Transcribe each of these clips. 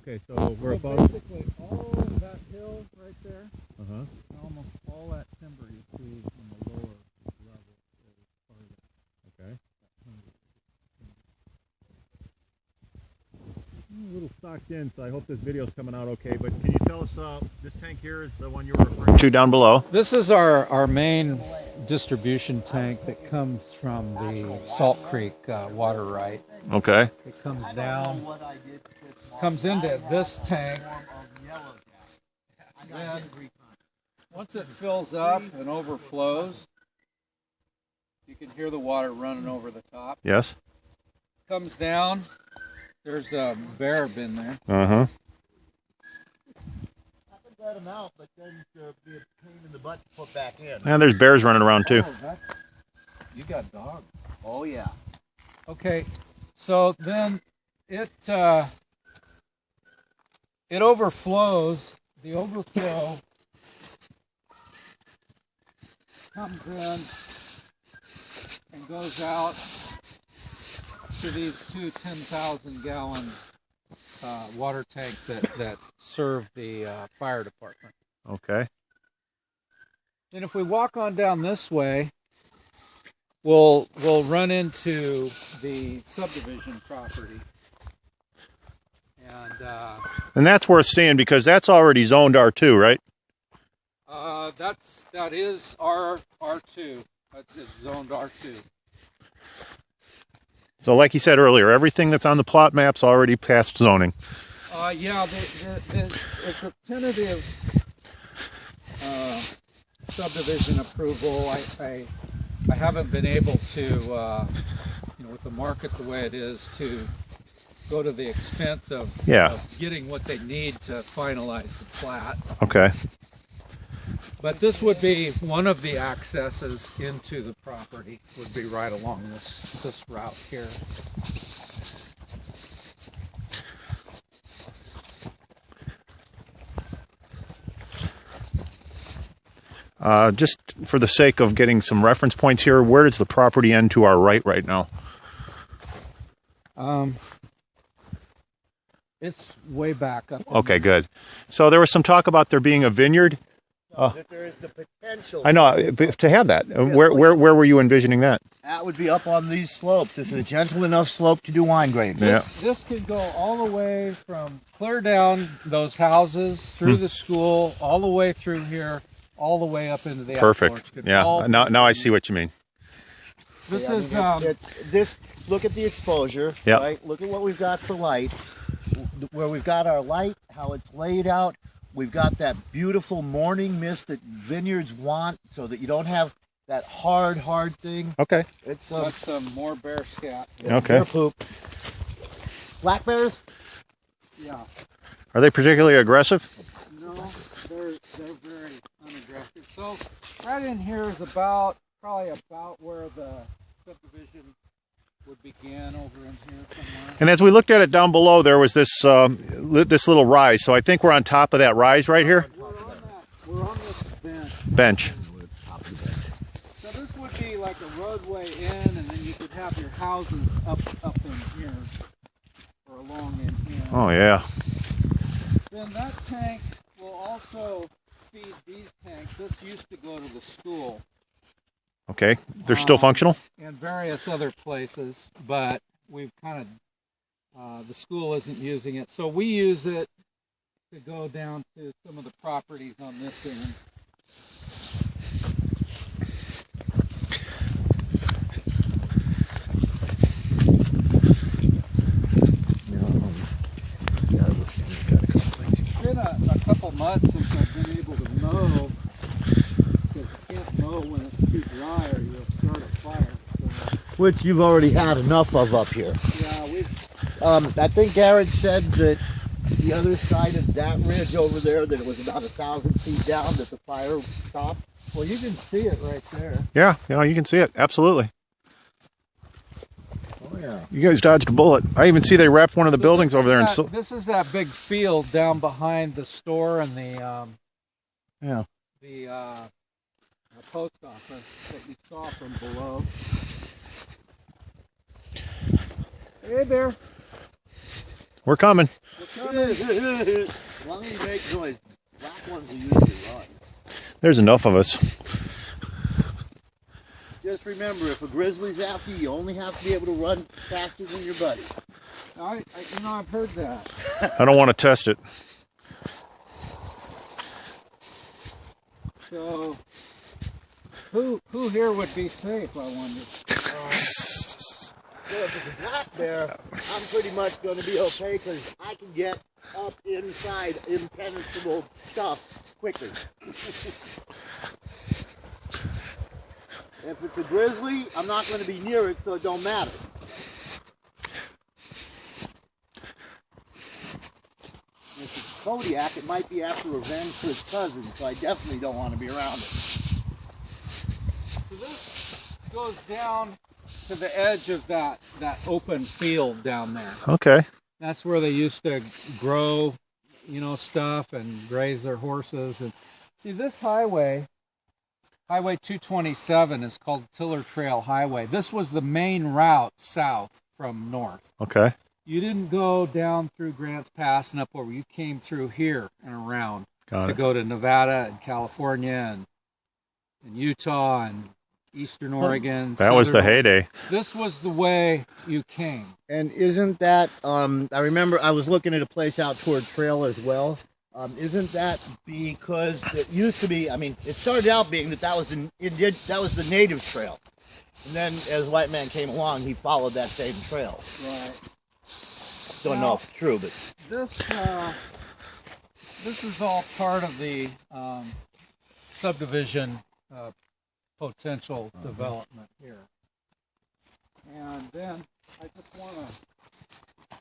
Okay, so we're above. Basically, all of that hill right there, And almost all that timber you see in the lower level is part of that. Okay. Timber. I'm a little stocked in, so I hope this video is coming out okay. But can you tell us, this tank here is the one you were referring to down below? This is our main distribution tank that comes from the Salt Creek water right. Okay. It comes down, comes into this tank. Then, once it fills up and overflows, you can hear the water running over the top. Yes. Comes down. There's a bear bin there. Uh-huh. I can let them out, but then to be a pain in the butt to put back in. And there's bears running around too. Oh, you got dogs. Oh yeah. Okay, so then it overflows. The overflow comes in and goes out to these two 10,000-gallon water tanks that serve the fire department. Okay. And if we walk on down this way, we'll run into the subdivision property. And that's worth seeing because that's already zoned R2, right? That is R2. That is zoned R2. So like you said earlier, everything that's on the plot map's already passed zoning. Yeah, it's a tentative subdivision approval. I haven't been able to, with the market the way it is, to go to the expense of getting what they need to finalize the plat. Okay. But this would be one of the accesses into the property, would be right along this route here. Just for the sake of getting some reference points here, where does the property end to our right now? It's way back up. Okay, good. So there was some talk about there being a vineyard. That there is the potential. I know, to have that. Where were you envisioning that? That would be up on these slopes. This is a gentle enough slope to do wine grapes. This could go all the way from clear down those houses, through the school, all the way through here, all the way up into the Perfect. Yeah. Now I see what you mean. This is this. Look at the exposure. Yep. Right. Look at what we've got for light. Where we've got our light, how it's laid out. We've got that beautiful morning mist that vineyards want, so that you don't have that hard thing. Okay. It's that's some more bear scat. Okay. Bear poop. Black bears? Yeah. Are they particularly aggressive? No, they're very unaggressive. So right in here is probably about where the subdivision would begin, over in here somewhere. And as we looked at it down below, there was this this little rise. So I think we're on top of that rise right here. We're on this Bench. So this would be like a roadway in, and then you could have your houses up in here, or along in here. Oh yeah. Then that tank will also feed these tanks. This used to go to the school. Okay. They're still functional? And various other places, but we've kind of, the school isn't using it. So we use it to go down to some of the properties on this end. It's been a couple months since I've been able to mow, because you can't mow when it's too dry or you'll start a fire. So. Which you've already had enough of up here. Yeah, I think Garrett said that the other side of that ridge over there, that it was about 1,000 feet down, that the fire stopped. well, you can see it right there. Yeah, you can see it. Absolutely. Oh yeah. You guys dodged a bullet. I even see they wrapped one of the buildings over there. This is that big field down behind the store and the post office that you saw from below. Hey, Bear. We're coming. We're coming. As long as you make noise, black ones will usually run. There's enough of us. Just remember, if a grizzly's after you, you only have to be able to run faster than your buddy. I've heard that. I don't want to test it. So, who here would be safe, I wonder? Well, if it's a black bear, I'm pretty much going to be okay because I can get up inside impenetrable stuff quickly. If it's a grizzly, I'm not going to be near it, so it don't matter. If it's Kodiak, it might be after revenge for his cousin, so I definitely don't want to be around it. So this goes down to the edge of that open field down there. Okay. That's where they used to grow, stuff and graze their horses. And see, this highway, Highway 227, is called Tiller Trail Highway. This was the main route south from north. Okay. You didn't go down through Grants Pass and up over. You came through here and around Got to it. go to Nevada and California and Utah and Eastern Oregon. That was the Southern- heyday. This was the way you came. And isn't that, I remember I was looking at a place out toward Trail as well. Isn't that because it used to be, it started out being that was the native trail. And then as white man came along, he followed that same trail. Right. Don't know if it's true, but This is all part of the subdivision potential development here. And then I just want to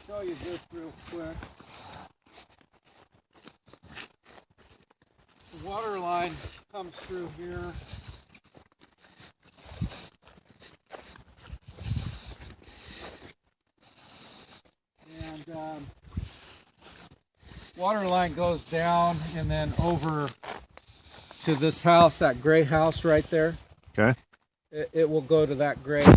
show you this real quick. The water line comes through here. And water line goes down and then over to this house, that gray house right there. Okay. It will go to that gray house.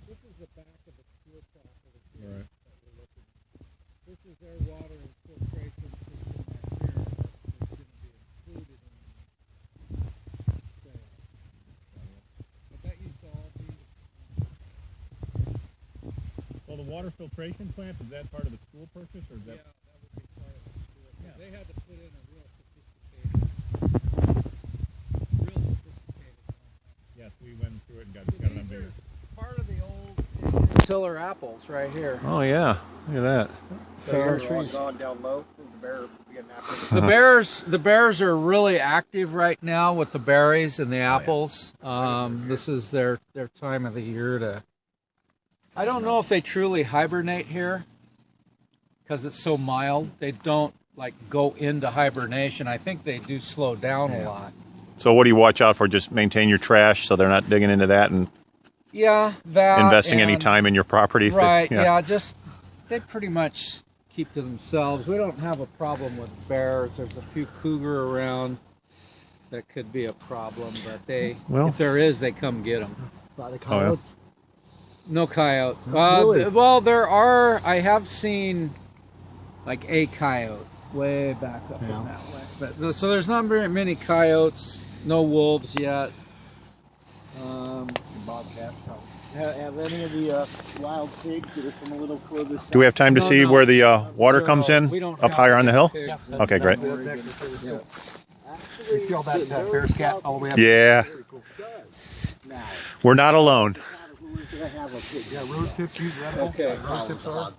This is the back of the school property here Right. that we're looking at. This is their water infiltration system right here that's going to be included in the sale. But that used to all be. Well, the water filtration plant, is that part of the school purchase, or is that? Yeah, that would be part of the school. Yeah. They had to put in a real sophisticated one. Yes, we went through it and got it on video. Part of the old Tiller apples right here. Oh yeah, look at that. trees. Gone down low. The bear getting after The bears are really active right now with the berries and the apples. This is their time of the year to. I don't know if they truly hibernate here because it's so mild. They don't go into hibernation. I think they do slow down a lot. So what do you watch out for? Just maintain your trash so they're not digging into that and Yeah, that investing any and- time in your property. if they- Right, yeah, just they pretty much keep to themselves. We don't have a problem with bears. There's a few cougar around that could be a problem, but if there is, they come get them. coyotes. No coyotes. Really? Well, there are. I have seen a coyote way back up in that way. But so there's not very many coyotes. No wolves yet. Bobcat. Have any of the wild pigs that are from a little further south? Do we have time to No, see no. where the water No, comes in we don't up have higher on the hill? pigs. Okay, great. Yeah. You see all that bear scat all the way up? Yeah, Now, we're not alone. who is going to have a pig? Yeah, rose hips, use edible. Okay. Rose hips are.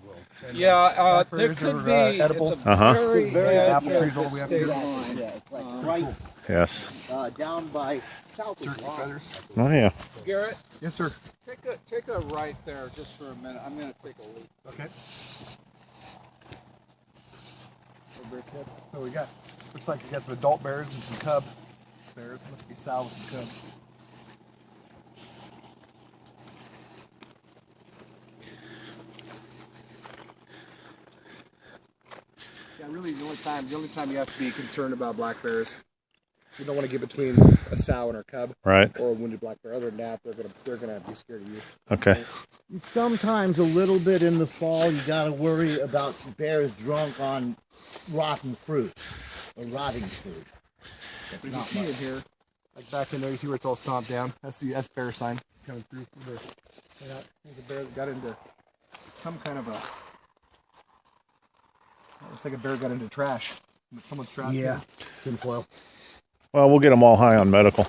Yeah, there Blackberries could are, be edible. at the Uh-huh. very Very edge apple of trees the all the way up state here. line. Yeah, it's right Yes. down by south of Turkey Rock. feathers. Oh yeah. Garrett, Yes, sir. take a right there just for a minute. I'm going to take a leak. Okay. So we got, looks like we got some adult bears and some cub bears. Must be sow with some cubs. Yeah, really the only time you have to be concerned about black bears You don't want to get between a sow and her cub, Right. or a wounded black bear. Other than that, they're gonna be scared of you. Okay. Sometimes a little bit in the fall, you got to worry about bears drunk on rotten fruit or rotting fruit. But if you see it here, like back in there, you see where it's all stomped down. That's bear sign coming through. There's a bear that got into some kind of a. Looks like a bear got into trash. Someone's trash. Yeah, tinfoil. Well, we'll get them all high on medical.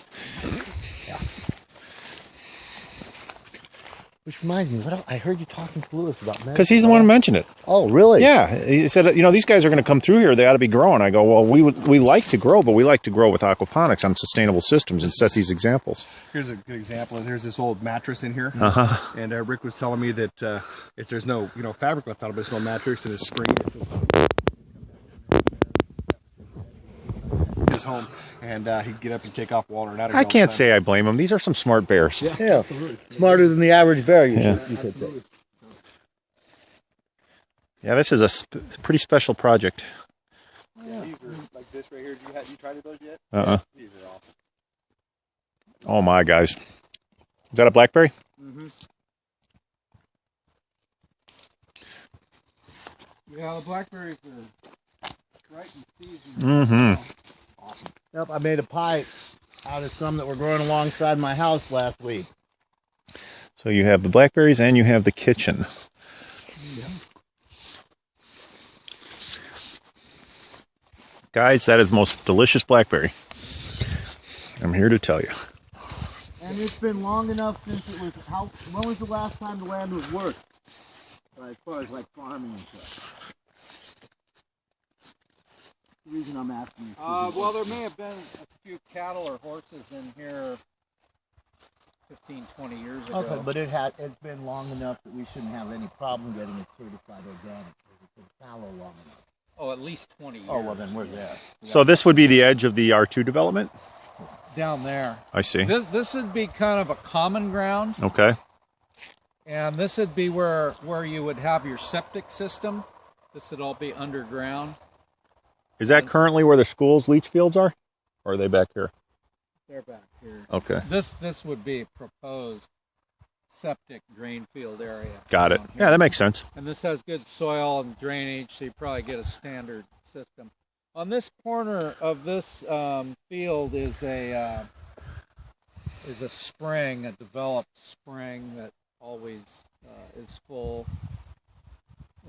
Which reminds me, I heard you talking to Lewis about medical. Because he's the one who mentioned it. Oh, really? Yeah, he said, these guys are going to come through here. They ought to be growing. I go, well, we like to grow, but we like to grow with aquaponics on sustainable systems and set these examples. Here's a good example. There's this old mattress in here, and Rick was telling me that if there's no fabric left out of it, there's no mattress, and it's spring. His home, and he'd get up and take off Walter. And I can't say I blame them. These are some smart bears. Yeah, absolutely. Smarter than the average bear, you could say. Yeah, this is a pretty special project. Yeah, these are like this right here. You tried those yet? These are awesome. Oh my, guys. Is that a blackberry? Mm-hmm. Yeah, the blackberries are right in season. Mm-hmm. Awesome. Yep, I made a pie out of some that were growing alongside my house last week. So you have the blackberries and you have the kitchen. Yeah. Guys, that is the most delicious blackberry. I'm here to tell you. And it's been long enough since it was. When was the last time the land was worked? As far as like farming and stuff. The reason I'm asking is Well, there may have been a few cattle or horses in here 15, 20 years ago. okay, but it's been long enough that we shouldn't have any problem getting it certified organic. It's been fallow long enough. Oh, at least 20 years. Oh, well then we're there. So this would be the edge of the R2 development? Down there. I see. This would be kind of a common ground, Okay. and this would be where you would have your septic system. This would all be underground. Is that currently where the school's leach fields are? Or are they back here? They're back here. Okay. This would be proposed septic drain field area. Got it. down Yeah, here. that makes sense. And this has good soil and drainage, so you probably get a standard system. On this corner of this field is a spring, a developed spring that always is full.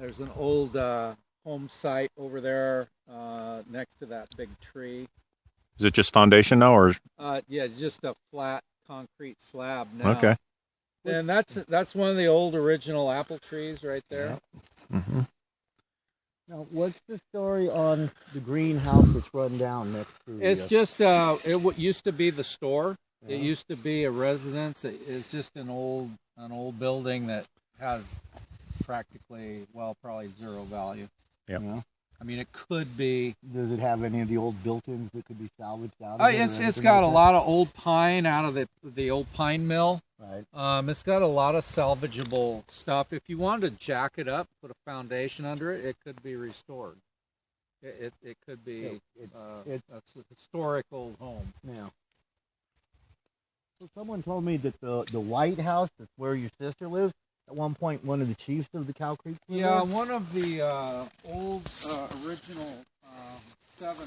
There's an old home site over there next to that big tree. Is it just foundation now, or? Yeah, just a flat concrete slab now. Okay. And that's one of the old original apple trees right there. Mm-hmm. Now, what's the story on the greenhouse that's run down next to? It's just used to be the store. Yeah. It used to be a residence. It's just an old building that has practically, probably zero value. Yep. Yeah. I mean, it could be. Does it have any of the old built-ins that could be salvaged out of it? It's got a lot of old pine out of the old pine mill. Right. It's got a lot of salvageable stuff. If you wanted to jack it up, put a foundation under it, it could be restored. It could be it's a historic old home. Yeah. So someone told me that the White House, that's where your sister lives, at one point one of the chiefs of the Cow Creek. Yeah, one of the old original 7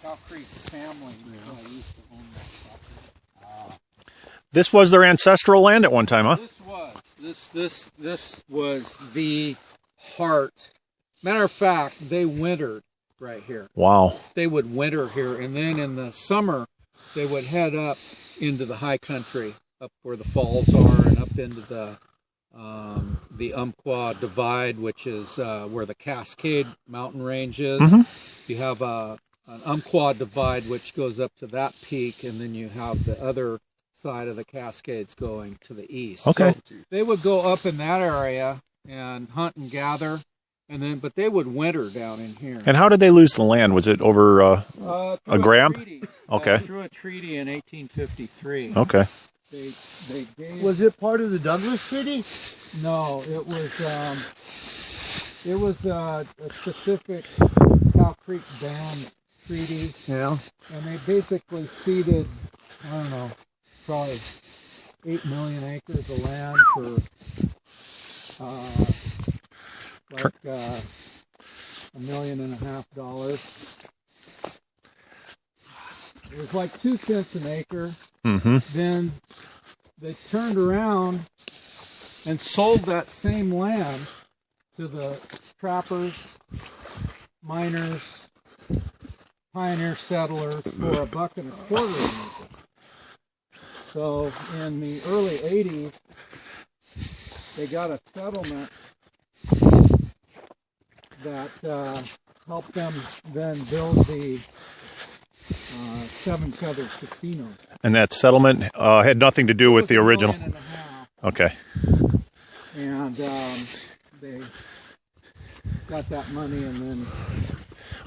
Cow Creek families used to own that property. This was their ancestral land at one time, huh? This was the heart. Matter of fact, they wintered right here. Wow. They would winter here, and then in the summer, they would head up into the high country, up where the falls are, and up into the Umpqua Divide, which is where the Cascade Mountain Range is. Mm-hmm. You have an Umpqua Divide, which goes up to that peak, and then you have the other side of the Cascades going to the east. Okay. So they would go up in that area and hunt and gather, but they would winter down in here. And how did they lose the land? Was it over a grab? Okay. Through a treaty in 1853. Okay. They gave. Was it part of the Douglas Treaty? No, it was a specific Cow Creek band treaty, Yeah. and they basically ceded, I don't know, probably 8 million acres of land for $1.5 million. It was like 2 cents an acre. Mm-hmm. Then they turned around and sold that same land to the trappers, miners, pioneer settlers for $1.25 an acre. So in the early 80s, they got a settlement that helped them then build the Seven Feathers Casino. And that settlement had nothing to do with the original. $1.5 million. Okay. And they got that money, and then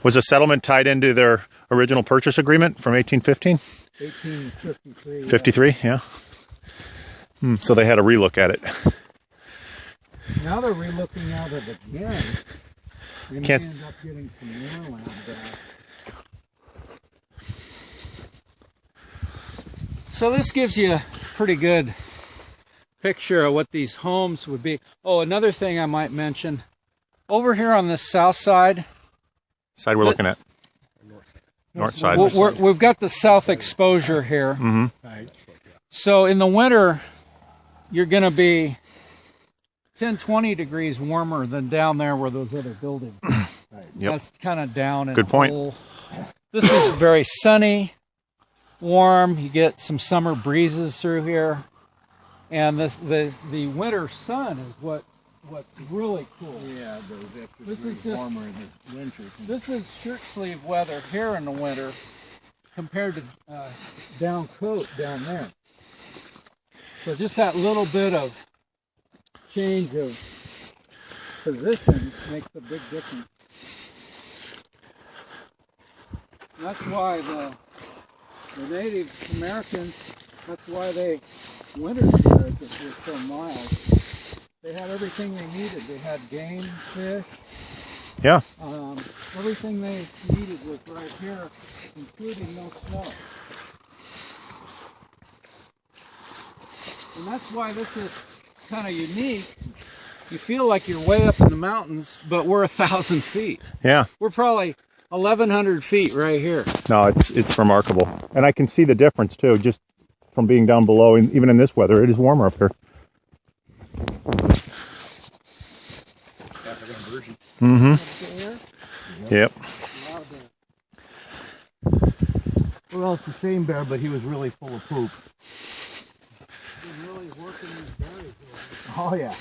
Was the settlement tied into their original purchase agreement from 1815? 1853. 53, yeah. So they had a relook at it. Now they're relooking at it again, and Can't- they end up getting some more land back. So this gives you a pretty good picture of what these homes would be. Oh, another thing I might mention, over here on the south side, Side we're looking at. North side. we've got the south exposure here. Mm-hmm. So in the winter, you're going to be 10, 20 degrees warmer than down there where those other buildings. Yep. That's kind of down. Good point. This is very sunny, warm. You get some summer breezes through here, and the winter sun is what's really cool. Yeah, those extra This is degrees just- warmer in the winter. This is shirt sleeve weather here in the winter compared to down coat down there. So just that little bit of change of position makes a big difference. And that's why the Native Americans, that's why they wintered here, is it was so mild. They had everything they needed. They had game, fish, Yeah. everything they needed was right here, including no snow. And that's why this is kind of unique. You feel like you're way up in the mountains, but we're 1,000 feet. Yeah. We're probably 1,100 feet right here. No, it's remarkable. And I can see the difference too, just from being down below. And even in this weather, it is warmer up here. Mm-hmm. Yep. Well, it's the same bear, but he was really full of poop. Been really working these berries. Oh yeah.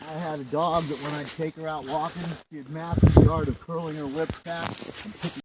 I had a dog that when I'd take her out walking, she'd master the art of curling her whip back and picking